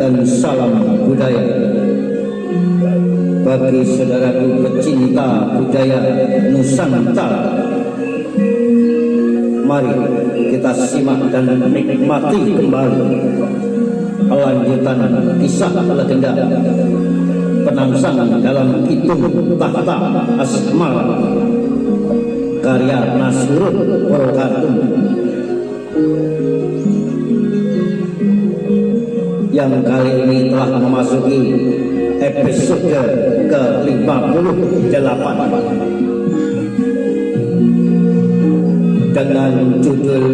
dan salam budaya bagi saudaraku pecinta budaya Nusantara. Mari kita simak dan nikmati kembali lanjutan kisah legenda penangsangan dalam Kidung Tahta Asmara karya Nasrul Purwokarto yang kali ini telah memasuki episode ke-58 dengan judul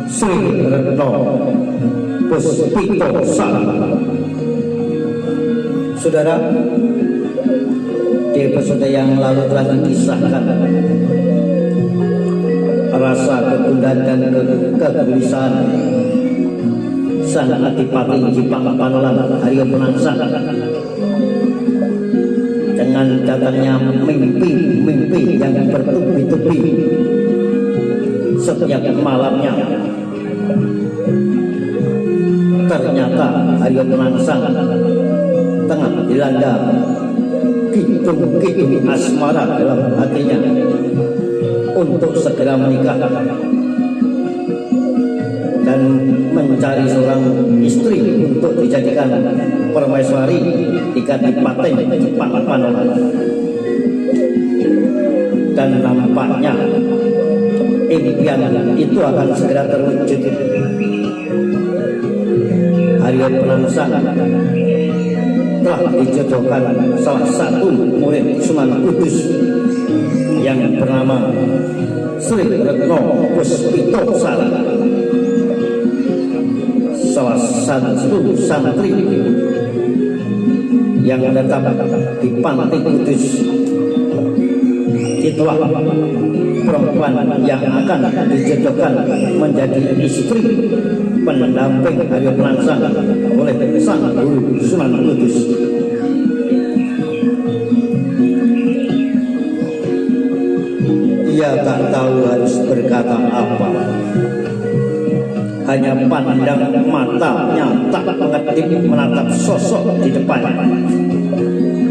Sri Retno Puspito Sala. Saudara, di episode yang lalu telah dikisahkan rasa kegundahan dan kegelisahan sang Adipati Jipang Panolan Haryo Penangsang dengan datangnya mimpi-mimpi yang bertubi-tubi setiap malamnya. Ternyata Haryo Penangsang tengah dilanda kidung-kidung asmara dalam hatinya untuk segera menikah dan mencari seorang istri untuk dijadikan permaisuri di Kadipaten Jipang Panolan. Dan nampaknya impian itu akan segera terwujud. Haryo Penangsang telah dijodohkan salah satu murid Sunan Kudus yang bernama Sri Retno Puspito Sala, salah satu santri yang menetap di Pantai Kudus. Itulah perempuan yang akan dijodohkan menjadi istri pendamping Haryo Penangsang oleh sang guru Sunan Kudus. Ia tak tahu harus berkata apa, hanya pandang matanya tak mengetip menatap sosok di depannya.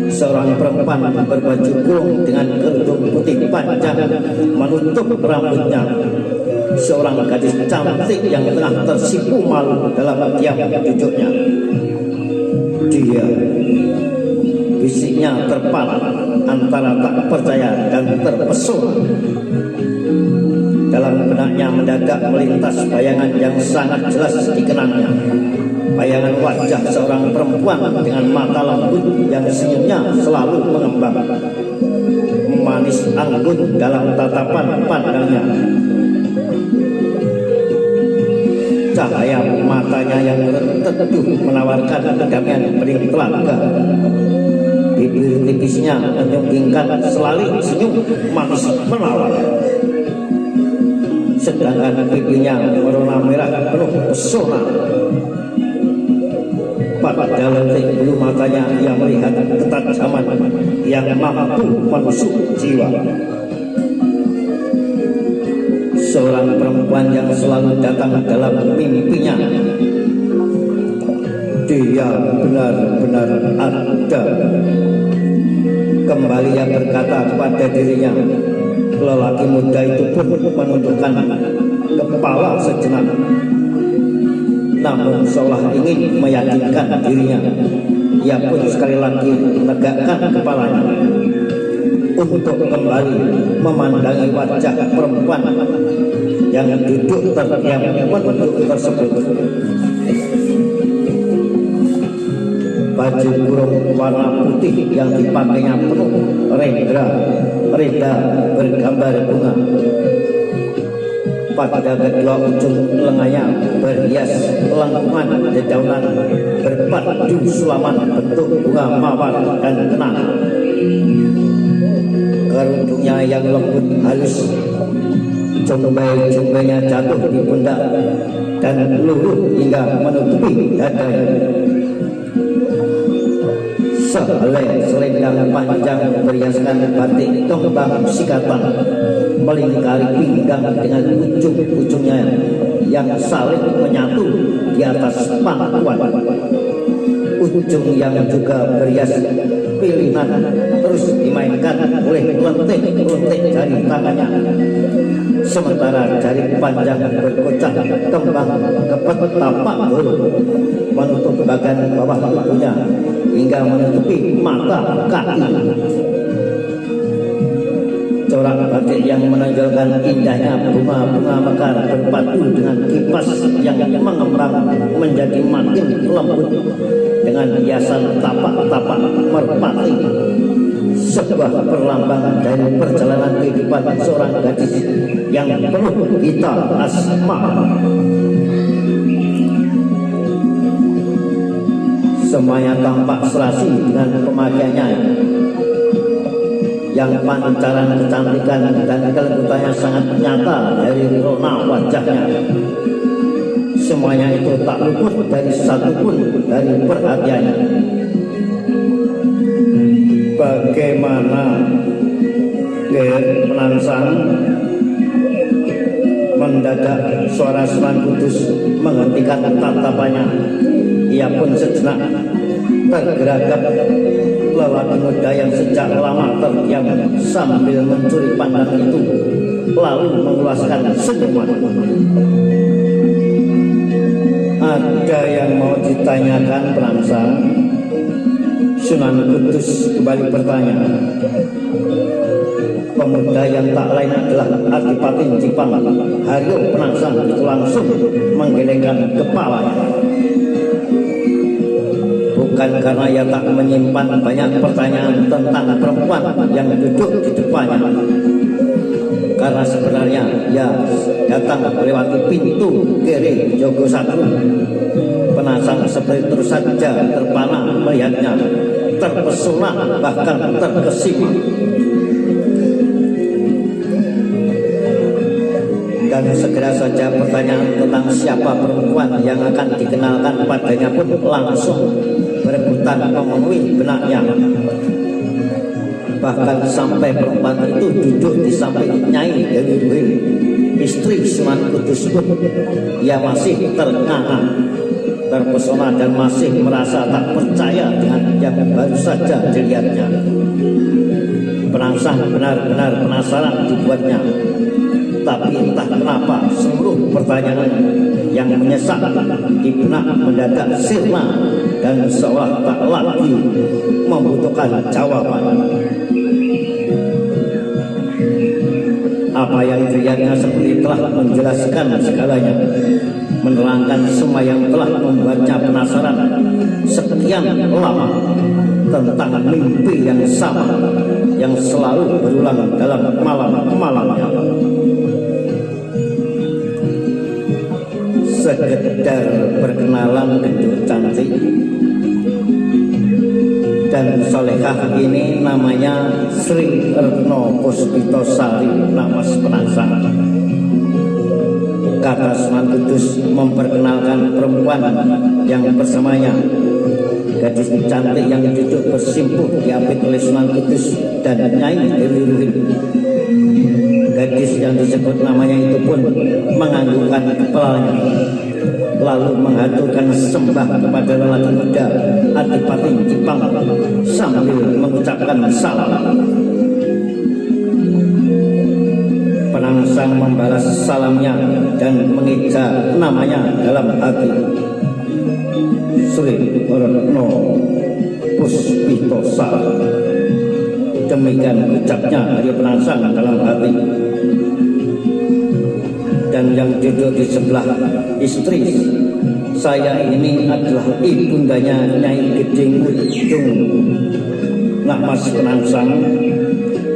Seorang perempuan berbaju kurung dengan kerudung putih panjang menutup rambutnya. Seorang gadis cantik yang tengah tersipu malu dalam tiap duduknya. Dia, bisiknya terpana antara tak percaya dan terpesona. Dalam benaknya mendadak melintas bayangan yang sangat jelas dikenangnya. Bayangan wajah seorang perempuan dengan mata lembut yang senyumnya selalu mengembang, manis anggun dalam tatapan pandangnya. Cahaya matanya yang teduh menawarkan kedamaian bening telaga. Bibir tipisnya menyunggingkan selali senyum manis menawan. Sedangkan pipinya berwarna merah penuh pesona. Pada lentik bulu matanya ia melihat ketajaman yang mampu menusuk jiwa. Seorang perempuan yang selalu datang dalam mimpinya. Dia benar-benar ada. Kembali ia berkata kepada dirinya. Lelaki muda itu pun menundukkan kepala sejenak, namun seolah ingin meyakinkan dirinya. Ia pun sekali lagi menegakkan kepalanya untuk kembali memandangi wajah perempuan yang duduk terdiam menunduk tersebut. Baju kurung warna putih yang dipakainya penuh reda bergambar bunga. Pada kedua ujung lengannya berhias lengkungan dedaunan berpadu sulaman bentuk bunga mawar dan kenang. Kerudungnya yang lembut halus, jombai-jombainya jatuh di pundak dan luruh hingga menutupi dadanya. Sehelai selendang panjang berhiaskan batik tombang sikatan melingkari pinggang dengan ujung-ujungnya yang saling menyatu di atas pangkuan. Ujung yang juga berias pilihan terus dimainkan oleh lentik-lentik jari tangannya, sementara jari panjang berkocak kembang kepet tapak huruf menutup bagian bawah tubuhnya hingga menutupi mata kaki. Corak batik yang menonjolkan indahnya bunga-bunga mekar berpadu dengan kipas yang mengemrang menjadi makin lembut dengan hiasan tapak-tapak merpati, sebuah perlambang dari perjalanan kehidupan seorang gadis yang penuh gita asmara. Semuanya tampak serasi dengan pemakaiannya yang pancaran kecantikan dan kelembutannya sangat nyata dari rona wajahnya. Semuanya itu tak luput dari satupun dari perhatiannya. Bagaimana Ger Penangsang? Mendadak suara Sunan Kudus menghentikan tatapannya. Ia pun sejenak tergeragap. Lelaki muda yang sejak lama terdiam sambil mencuri pandang itu lalu mengeluarkan senyuman. Ada yang mau ditanyakan Penangsang? Sunan Kudus kembali bertanya. Pemuda yang tak lain adalah Adipati Jipang Haryo Penangsang itu langsung menggelengkan kepalanya. Bukan karena ia tak menyimpan banyak pertanyaan tentang perempuan yang duduk di depannya, karena sebenarnya ia datang melewati pintu kiri Jogo Satru. Penangsang seperti terus saja terpana melihatnya, terpesona bahkan terkesima. Dan segera saja pertanyaan tentang siapa perempuan yang akan dikenalkan padanya pun langsung berebutan memenuhi benaknya. Bahkan sampai perempuan itu duduk di samping Nyai Dewi Ruhin, istri Sunan Kudus pun, ia masih ternganga, terpesona dan masih merasa tak percaya dengan yang baru saja dilihatnya. Penangsang benar-benar penasaran dibuatnya. Tapi entah kenapa seluruh pertanyaan yang menyesak di benak mendadak sirna dan seolah tak lagi membutuhkan jawaban. Apa yang dilihatnya seperti telah menjelaskan segalanya, menerangkan semua yang telah membuatnya penasaran sekian lama tentang mimpi yang sama yang selalu berulang dalam malam-malamnya. Sekedar perkenalan gendut cantik dan solehah ini namanya Sri Retno Puspitosari Namas Penangsang, kata Sunan Kudus memperkenalkan perempuan yang bersamanya. Gadis cantik yang duduk bersimpuh diapit oleh Sunan Kudus dan Nyai Dewi Ruhin. Gadis yang disebut namanya itu pun menganggukkan kepalanya, lalu mengaturkan sembah kepada lelaki muda Adipati Jipang sambil mengucapkan salam. Penangsang membalas salamnya dan mengeja namanya dalam hati. Sri Retno Puspitosari. Demikian ucapnya Haryo Penangsang dalam hati. Dan yang duduk di sebelah istri saya ini adalah ibundanya Nyai Gedeng Ujung Namas Penangsang.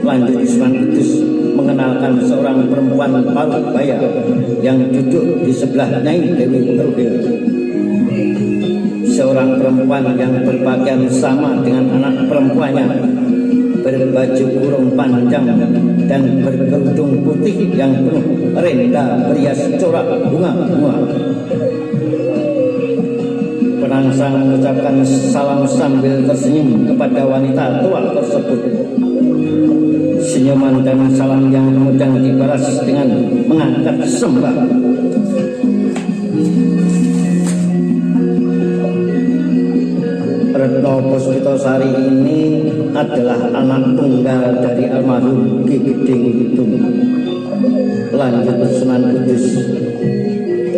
Lanjut Sunan Kudus mengenalkan seorang perempuan Parubaya yang duduk di sebelah Nyai Dewi Ruhin. Seorang perempuan yang berpakaian sama dengan anak perempuannya, berbaju kurung panjang dan berkerudung putih yang penuh renda berias corak bunga-bunga. Penangsang mengucapkan salam sambil tersenyum kepada wanita tua tersebut. senyuman dan salam yang kemudian dibalas dengan mengangkat sembah. Retno Puspitasari ini adalah anak tunggal dari almarhum Ki Gedeng Hitung. Lanjut Sunan Kudus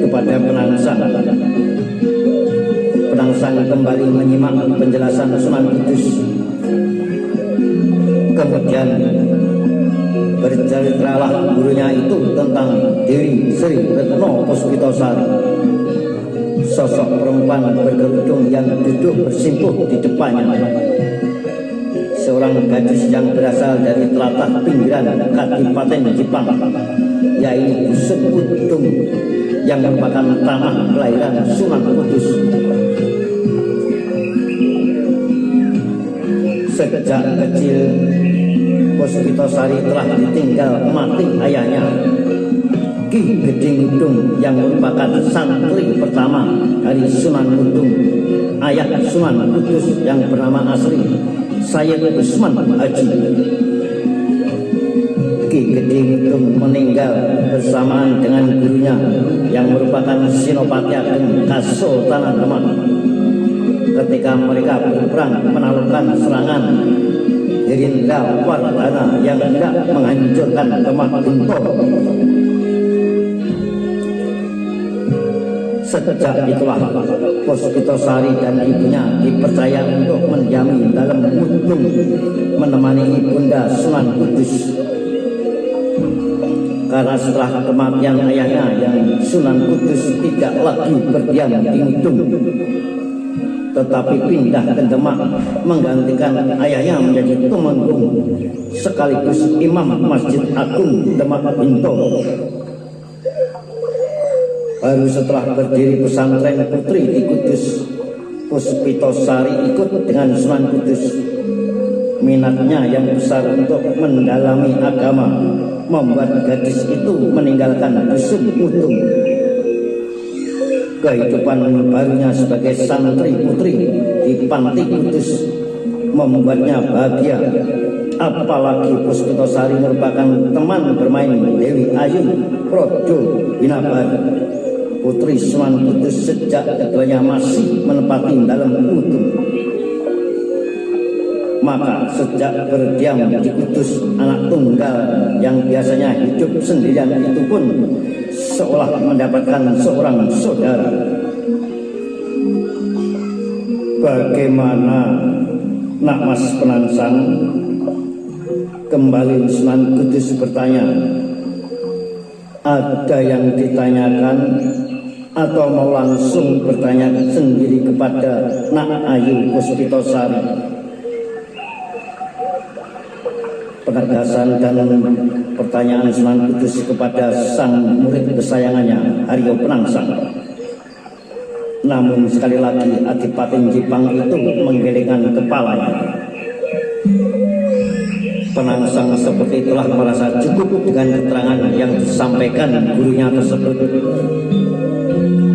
kepada Penangsang. Penangsang kembali menyimak penjelasan Sunan Kudus. Kemudian berceritalah gurunya itu tentang diri Sri Retno Puspitasari, sosok perempuan berkerudung yang duduk bersimpuh di depannya, seorang gadis yang berasal dari tlatah pinggiran Kadipaten Jepang, yaitu Dusun Udung yang merupakan tanah kelahiran Sunan Kudus. Sejak kecil Puspitasari telah ditinggal mati ayahnya, Ki Gedeng Hitung, yang merupakan santri pertama dari Sunan Kudus, ayah Sunan Kudus yang bernama asli Sayyid Usman Haji. Ki Gedeng Hitung meninggal bersamaan dengan gurunya yang merupakan Senopati Ageng Kasultanan Demak ketika mereka berperang menaklukkan serangan Gerindra Wardana yang hendak menghancurkan Demak Guntur. Sejak itulah Puspitasari dan ibunya dipercaya untuk mendiami dalam Udung menemani ibunda Sunan Kudus. Karena setelah kematian ayahnya yang Sunan Kudus tidak lagi berdiam di Udung, tetapi pindah ke Demak menggantikan ayahnya menjadi tumenggung sekaligus imam Masjid Agung Demak Binto. Baru setelah berdiri pesantren putri di Kudus, Puspitasari ikut dengan Sunan Kudus. Minatnya yang besar untuk mendalami agama membuat gadis itu meninggalkan Dusun Udung. Kehidupan barunya sebagai santri putri di Panti Kudus membuatnya bahagia. Apalagi Puspitasari merupakan teman bermain Dewi Ayu Projo Binabar, putri Sunan Kudus sejak keduanya masih menempati dalam Udung. Maka sejak berdiam di Kudus, anak tunggal yang biasanya hidup sendirian itu pun seolah mendapatkan seorang saudara. Bagaimana Nak Mas Penangsang? Kembali Sunan Kudus bertanya. Ada yang ditanyakan atau mau langsung bertanya sendiri kepada Nak Ayu Puspitasari? Penegasan dan pertanyaan Sunan Kudus kepada sang murid kesayangannya Haryo Penangsang. Namun sekali lagi Adipaten Jepang itu menggelengkan kepalanya. Penangsang seperti itulah merasa cukup dengan keterangan yang disampaikan gurunya tersebut,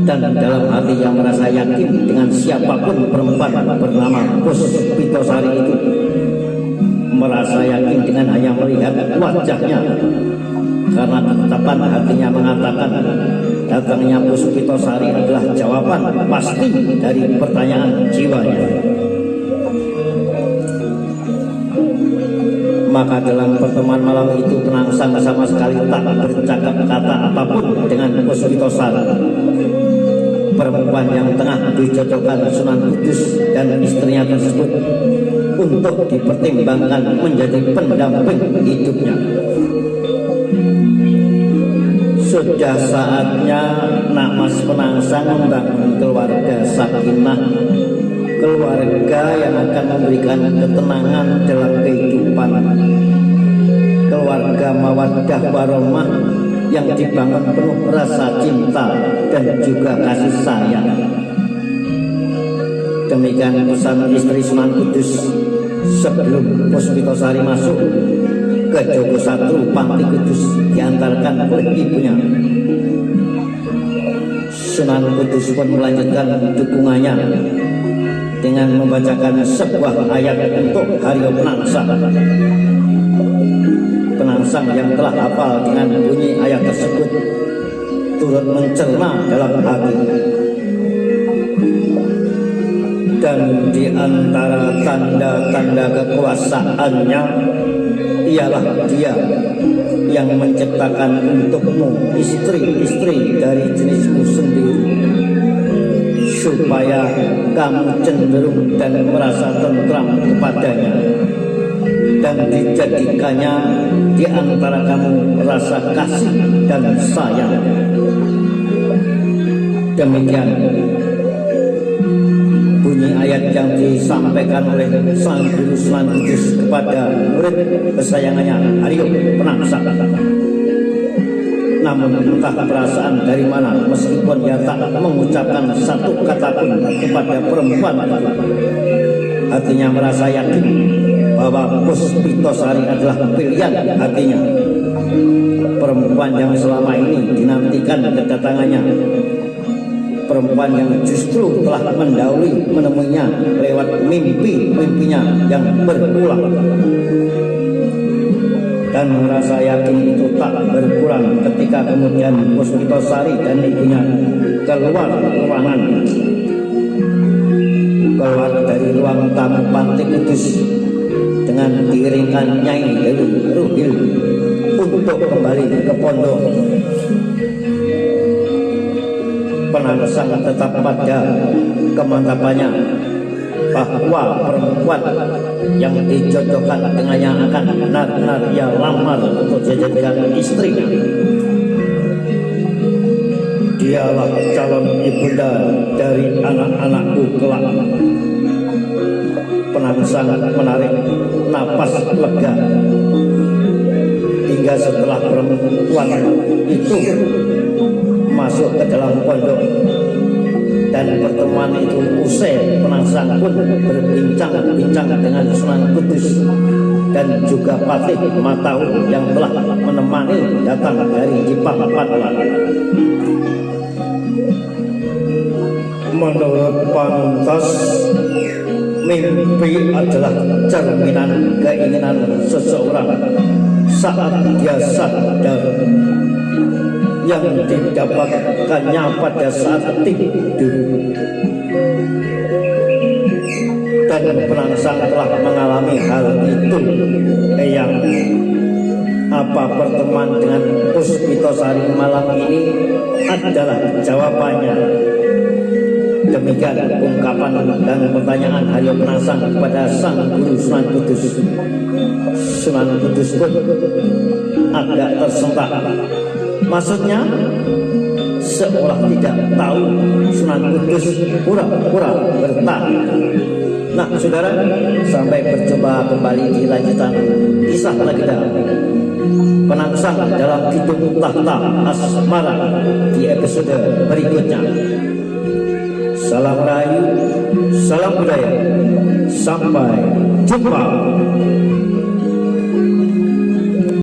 dan dalam hati yang merasa yakin dengan siapapun perempuan bernama Puspitasari itu, merasa yakin dengan hanya melihat wajahnya, karena ketetapan hatinya mengatakan datangnya Puspitasari adalah jawaban pasti dari pertanyaan jiwanya. Maka dalam pertemuan malam itu Penangsang sama sekali tak bercakap kata apapun dengan Puspitasari, perempuan yang tengah dijodohkan Sunan Kudus dan istrinya tersebut untuk dipertimbangkan menjadi pendamping hidupnya. Sudah saatnya Nak Mas Penangsang membangun keluarga sakinah, keluarga yang akan memberikan ketenangan dalam kehidupan, keluarga mawaddah warahmah yang dibangun penuh rasa cinta dan juga kasih sayang. Demikian pesan istri Sunan Kudus sebelum Puspitasari masuk ke Joko Satru Panti Kudus diantarkan oleh ibunya. Sunan Kudus pun melanjutkan dukungannya dengan membacakan sebuah ayat untuk Haryo Penangsang. penangsang yang telah hafal dengan bunyi ayat tersebut turut mencerna dalam hati. Dan di antara tanda-tanda kekuasaannya ialah Dia yang menciptakan untukmu istri-istri dari jenismu sendiri, supaya kamu cenderung dan merasa tentram kepadanya, dan dijadikannya di antara kamu rasa kasih dan sayang. Demikian bunyi ayat yang disampaikan oleh Sang Guru Sunan Kudus kepada murid kesayangannya Haryo Penangsang. Namun entah perasaan dari mana, meskipun dia tak mengucapkan satu kata pun kepada perempuan itu, hatinya merasa yakin bahwa Puspitasari adalah pilihan hatinya, perempuan yang selama ini dinantikan kedatangannya, perempuan yang justru telah mendahului menemuinya lewat mimpi-mimpinya yang berulang. Dan merasa yakin itu tak berkurang ketika kemudian Puspitasari dan ibunya keluar ruangan, keluar dari ruang tamu Pantai Kudus dengan diiringkan Nyai Dewi Ruhil untuk kembali ke pondok. Penangsang tetap pada kemantapannya bahwa perempuan yang dijodohkan dengannya akan benar-benar ia lamar untuk dijadikan istrinya. Dialah calon ibunda dari anak-anakku kelak. Penangsang menarik napas lega hingga setelah perempuan itu masuk ke dalam pondok dan pertemuan itu usai, Penangsang pun berbincang-bincang dengan Sunan Kudus dan juga Patih Mataun yang telah menemani datang dari Jipang Padua. Menurut Pantas, mimpi adalah cerminan keinginan seseorang saat dia sadar, yang didapatkannya pada saat tidur. Dan Penangsang telah mengalami hal itu. Yang apa pertemuan dengan Puspitasari malam ini adalah jawabannya. Demikian ungkapan dan pertanyaan Haryo Penangsang kepada Sang Guru Sunan Kudus. Sunan Kudus pun agak tersentak. Maksudnya seolah tidak tahu Sunan Kudus pura-pura bertanya. Nah saudara, sampai berjumpa kembali di lanjutan kisah Legenda Penangsang dalam Kidung Tahta Asmara di episode berikutnya. Salam Rahayu, salam budaya, sampai jumpa.